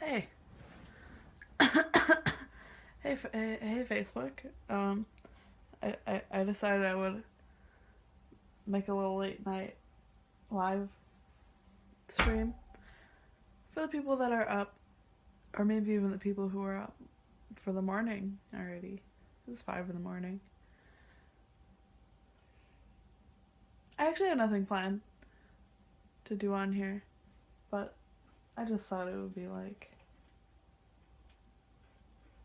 Hey, hey, Facebook. I decided I would make a little late night live stream for the people that are up, or maybe even the people who are up for the morning already. It's 5 in the morning. I actually had nothing planned to do on here, but I just thought it would be like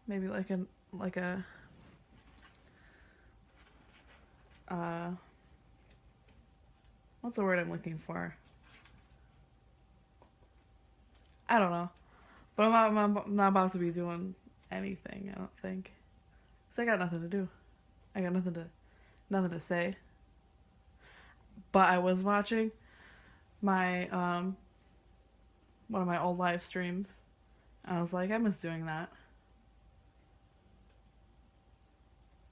maybe like a uh what's the word I'm looking for? I don't know. But I'm not about to be doing anything, I don't think. Cause I got nothing to do. I got nothing to say. But I was watching my one of my old live streams. And I was like, I miss doing that.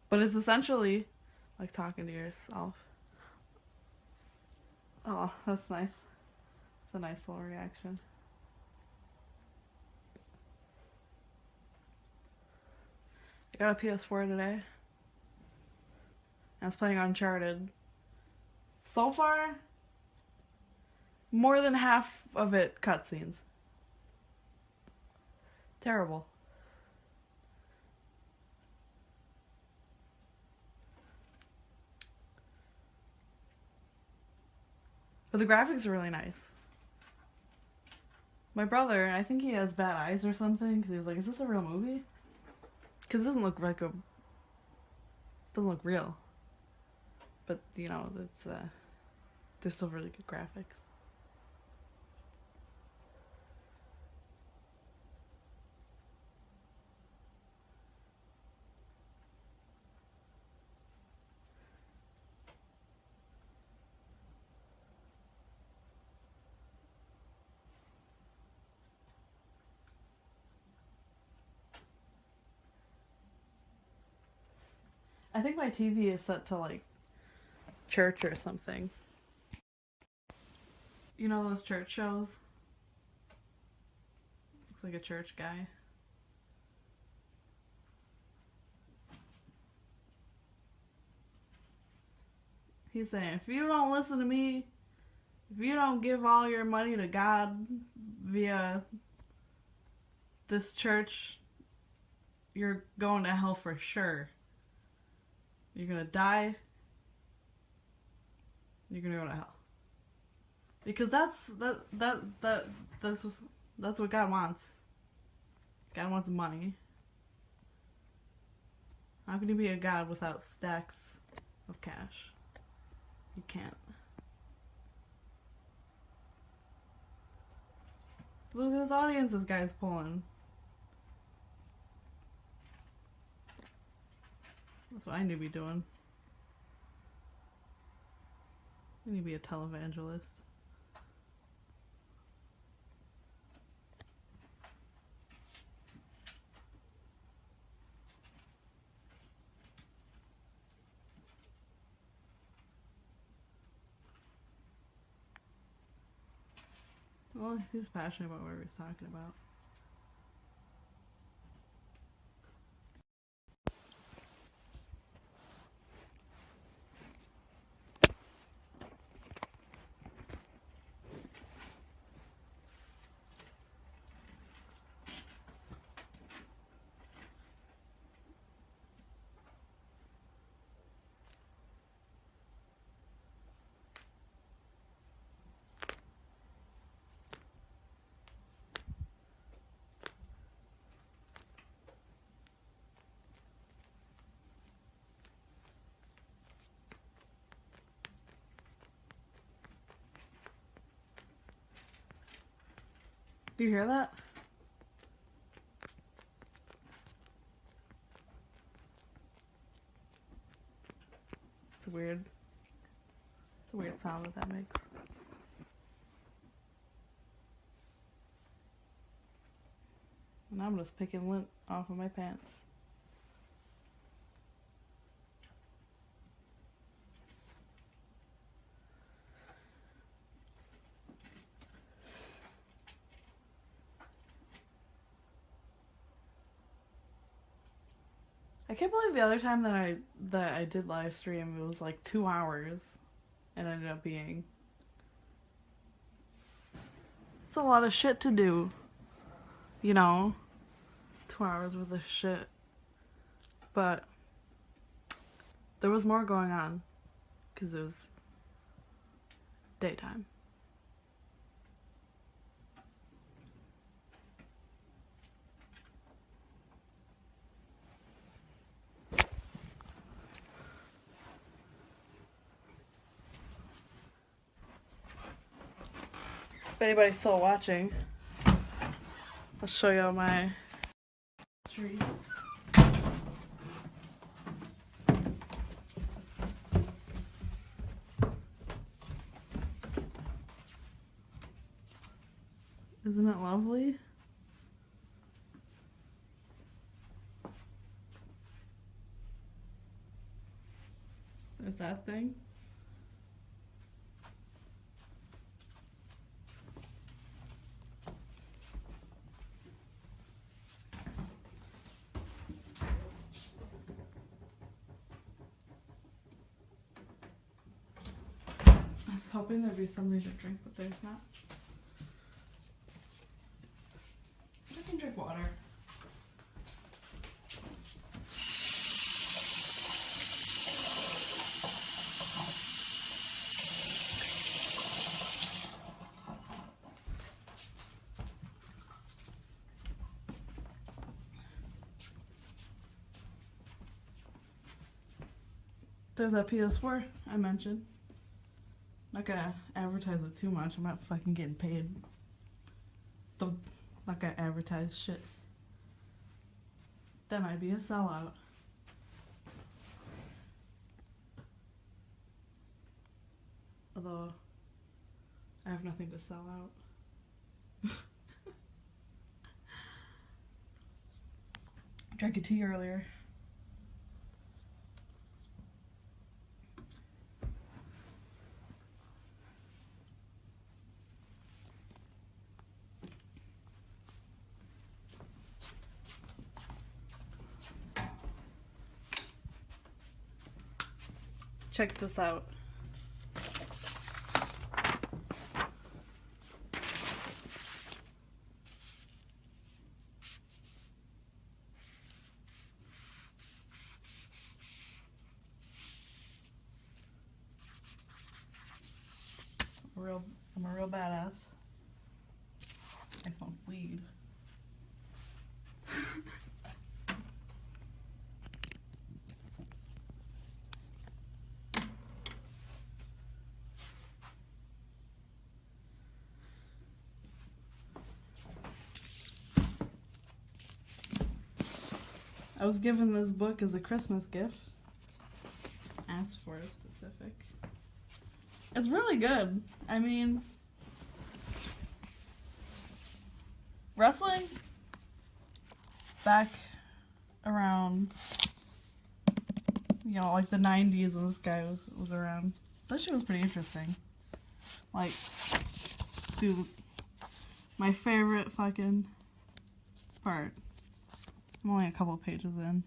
But it's essentially like talking to yourself. Oh, that's nice. It's a nice little reaction. I got a PS4 today. I was playing Uncharted. So far, more than half of it cutscenes. Terrible. But the graphics are really nice. My brother, I think he has bad eyes or something, because he was like, "Is this a real movie?" Because it doesn't look real. But it's they're still really good graphics. I think my TV is set to like church or something. You know those church shows? Looks like a church guy. He's saying, if you don't listen to me, if you don't give all your money to God via this church, you're going to hell for sure. You're gonna die. You're gonna go to hell. Because that's what God wants. God wants money. How can you be a God without stacks of cash? You can't. So look at this audience this guy's pulling. That's what I need to be doing. I need to be a televangelist. Well, he seems passionate about what he was talking about. Do you hear that? It's weird. It's a weird sound that makes. And I'm just picking lint off of my pants. I can't believe the other time that I did live stream, it was like 2 hours, and it ended up being. It's a lot of shit to do, you know, 2 hours worth of shit. But there was more going on, because it was daytime. If anybody's still watching, I'll show you my tree. Isn't it lovely? There's that thing. I was hoping there'd be something to drink, but there's not. I can drink water. There's that PS4 I mentioned. Not gonna advertise it too much. I'm not fucking getting paid. Not gonna advertise shit. That might be a sellout. Although, I have nothing to sell out. Drank a tea earlier. Check this out. I'm a real badass. I smoke weed. I was given this book as a Christmas gift. Asked for it specific. It's really good. I mean, wrestling back around, you know, like the 90s when this guy was around. That shit was pretty interesting. Like, dude, my favorite fucking part. I'm only a couple pages in.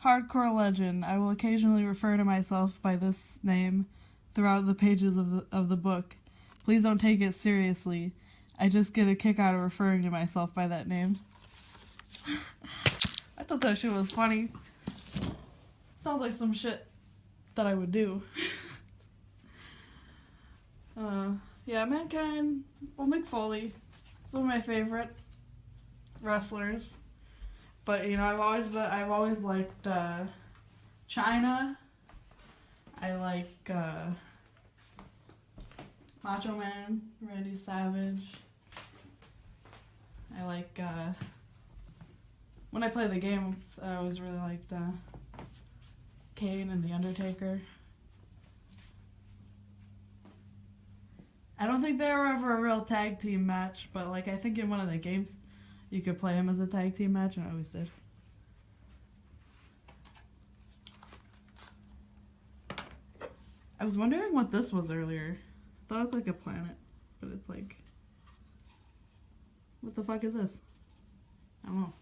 Hardcore legend. I will occasionally refer to myself by this name throughout the pages of the book. Please don't take it seriously. I just get a kick out of referring to myself by that name. I thought that shit was funny. Sounds like some shit that I would do. Yeah, Mankind, well, Mick Foley is one of my favorite wrestlers. But, you know, I've always liked China. I like Macho Man, Randy Savage. I like when I play the games, I always really liked Kane and The Undertaker. I don't think they were ever a real tag team match, but like I think in one of the games you could play him as a tag team match, and I always did. I was wondering what this was earlier. That looks like a planet, but it's like, what the fuck is this? I don't know.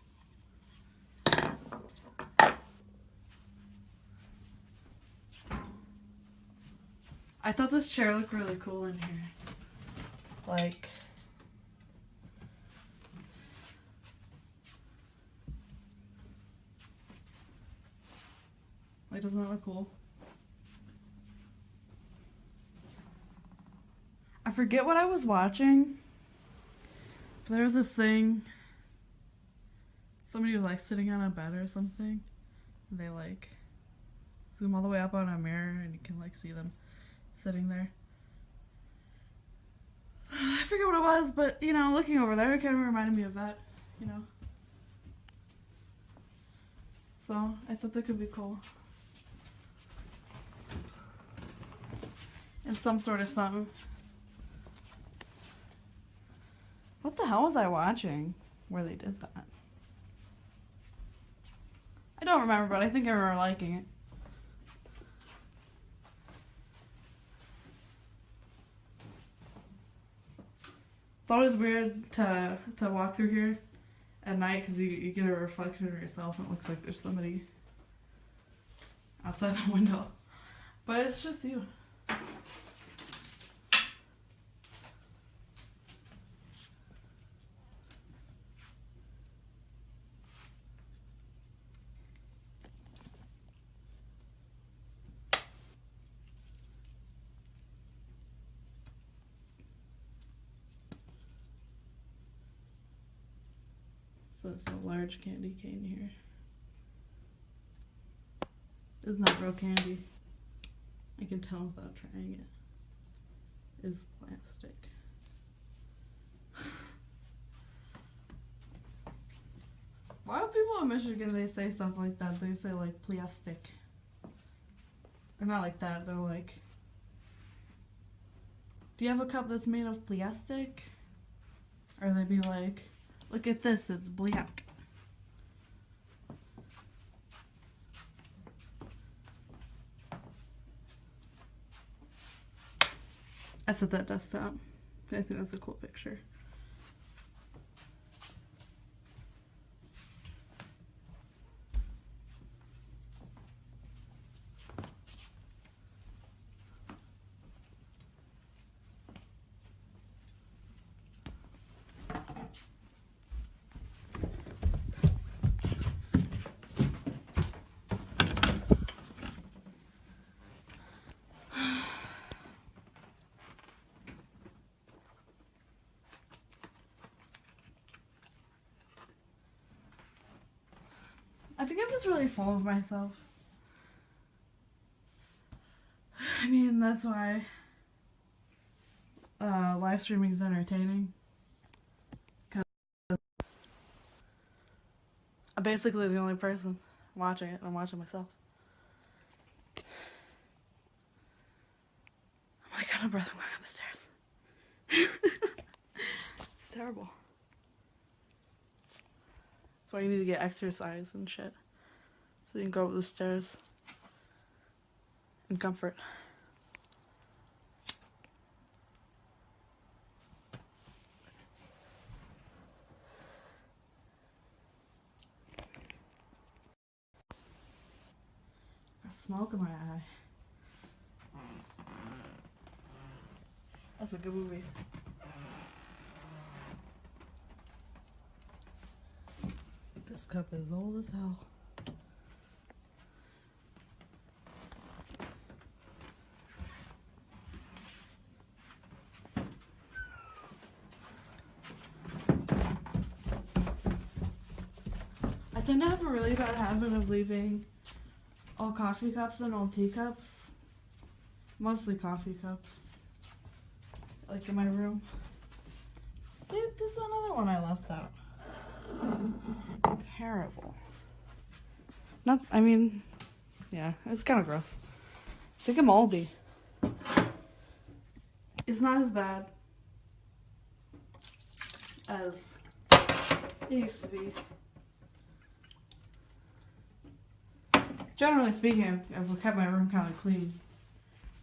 I thought this chair looked really cool in here. Like, doesn't that look cool? I forget what I was watching, but there was this thing. Somebody was like sitting on a bed or something. And they like zoom all the way up on a mirror and you can like see them sitting there. I forget what it was, but you know, looking over there, it kind of reminded me of that, you know. So I thought that could be cool. And some sort of something. What the hell was I watching where they did that? I don't remember, but I think I remember liking it. It's always weird to walk through here at night because you get a reflection of yourself and it looks like there's somebody outside the window. But it's just you. So it's a large candy cane here. It's not real candy. I can tell without trying it. It's plastic. Why do people in Michigan, they say stuff like that? They say like plastic. Or not like that, they're like, do you have a cup that's made of plastic? Or they'd be like, look at this, it's black. I set that desktop. I think that's a cool picture. I think I'm just really full of myself. I mean, that's why live streaming is entertaining. Because I'm basically the only person watching it. I'm watching myself. Oh my god, I'm breathing going up the stairs. It's terrible. That's why you need to get exercise and shit. So you can go up the stairs in comfort. Got smoke in my eye. That's a good movie. This cup is old as hell. I tend to have a really bad habit of leaving all coffee cups and old teacups. Mostly coffee cups. Like in my room. See, this is another one I left out. Terrible. Not, I mean, yeah, it's kind of gross. I think I'm moldy. It's not as bad as it used to be. Generally speaking, I've kept my room kind of clean.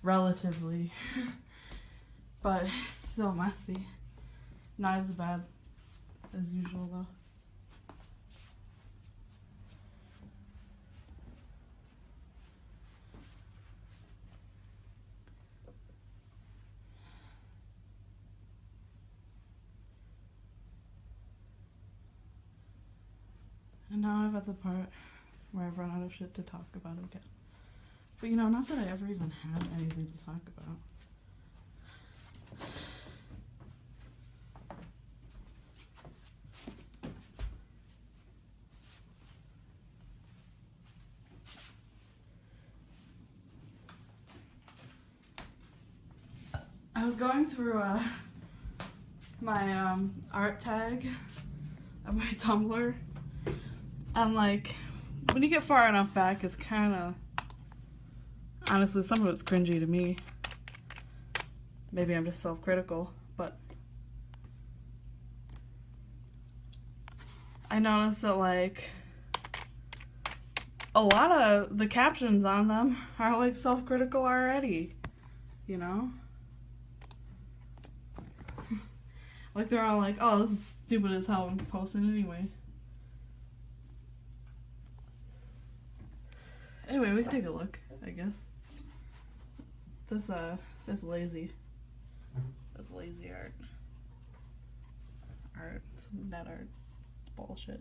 Relatively. but still messy. Not as bad as usual though. And now I'm at the part where I've run out of shit to talk about again. But you know, not that I ever even had anything to talk about. I was going through my art tag of my Tumblr, and like when you get far enough back, it's kind of, honestly, some of it's cringy to me. Maybe I'm just self-critical, but I noticed that like a lot of the captions on them are like self-critical already, you know? Like they're all like, oh, this is stupid as hell, I'm posting anyway. Anyway, we can take a look, I guess. This lazy art, some net art, bullshit.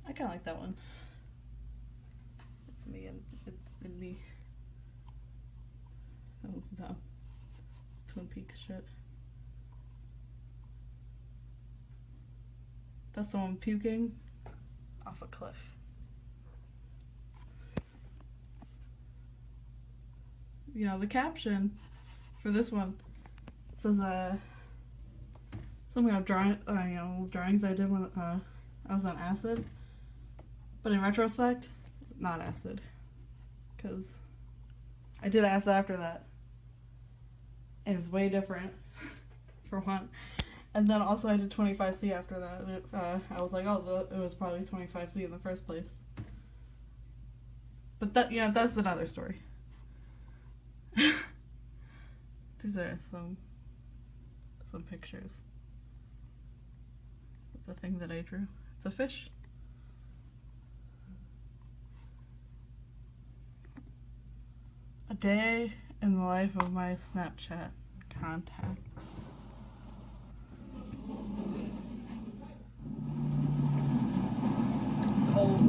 I kind of like that one. It's me and it's indie. That was dumb. Twin Peaks shit. That's someone puking off a cliff. You know, the caption for this one says something about drawings I did when I was on acid. But in retrospect, not acid. Because I did acid after that. And it was way different, for one. And then also I did 25C after that. And I was like, oh, it was probably 25C in the first place. But that, you know, that's another story. These are some pictures. It's a thing that I drew. It's a fish. A day in the life of my Snapchat contacts. It's old.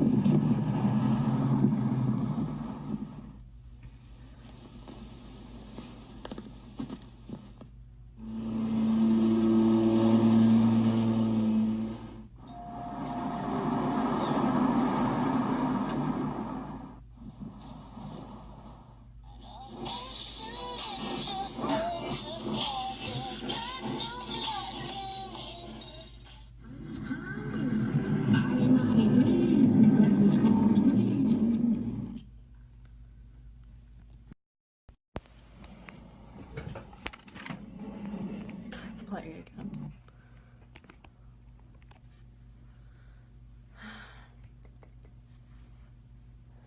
It's playing again.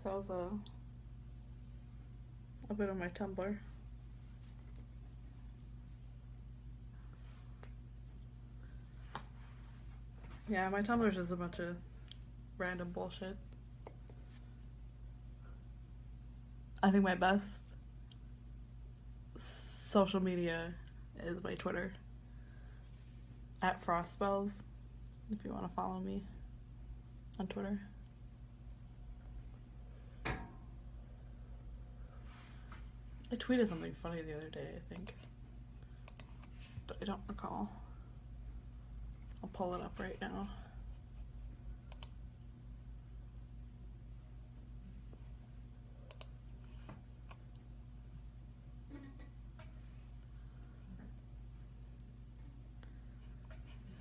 So that was a bit of my Tumblr. Yeah, my Tumblr is just a bunch of random bullshit. I think my best social media is my Twitter. At Frostspells, if you want to follow me on Twitter. I tweeted something funny the other day, I think. But I don't recall. I'll pull it up right now.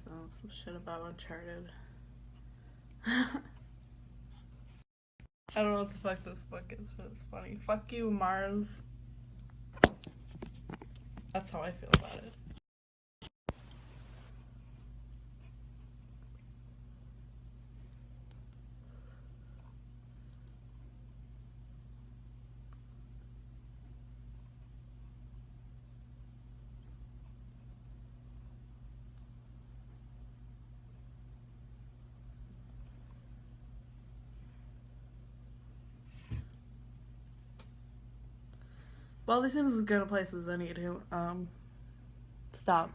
So, some shit about Uncharted. I don't know what the fuck this book is, but it's funny. Fuck you, Mars. That's how I feel about it. Well, this seems as good a place as any to stop.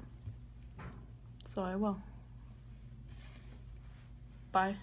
So I will. Bye.